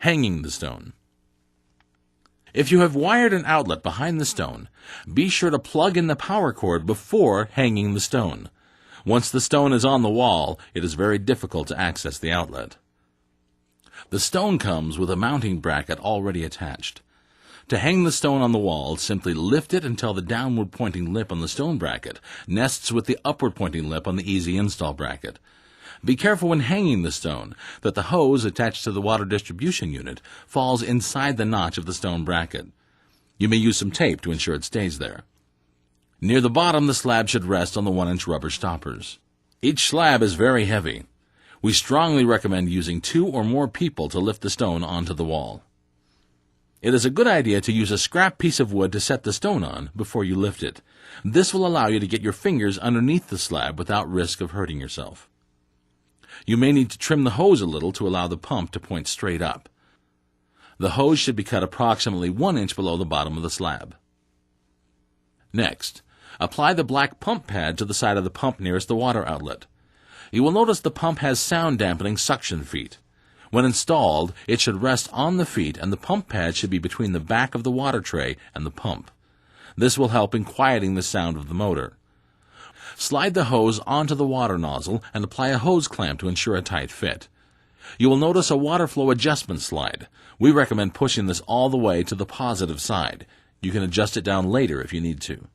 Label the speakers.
Speaker 1: Hanging the stone. If you have wired an outlet behind the stone, be sure to plug in the power cord before hanging the stone. Once the stone is on the wall, it is very difficult to access the outlet. The stone comes with a mounting bracket already attached. To hang the stone on the wall, simply lift it until the downward-pointing lip on the stone bracket nests with the upward-pointing lip on the easy install bracket. Be careful when hanging the stone that the hose attached to the water distribution unit falls inside the notch of the stone bracket. You may use some tape to ensure it stays there. Near the bottom, the slab should rest on the 1-inch rubber stoppers. Each slab is very heavy. We strongly recommend using 2 or more people to lift the stone onto the wall. It is a good idea to use a scrap piece of wood to set the stone on before you lift it. This will allow you to get your fingers underneath the slab without risk of hurting yourself. You may need to trim the hose a little to allow the pump to point straight up. The hose should be cut approximately 1 inch below the bottom of the slab. Next, apply the black pump pad to the side of the pump nearest the water outlet. You will notice the pump has sound dampening suction feet. When installed, it should rest on the feet and the pump pad should be between the back of the water tray and the pump. This will help in quieting the sound of the motor. Slide the hose onto the water nozzle and apply a hose clamp to ensure a tight fit. You will notice a water flow adjustment slide. We recommend pushing this all the way to the positive side. You can adjust it down later if you need to.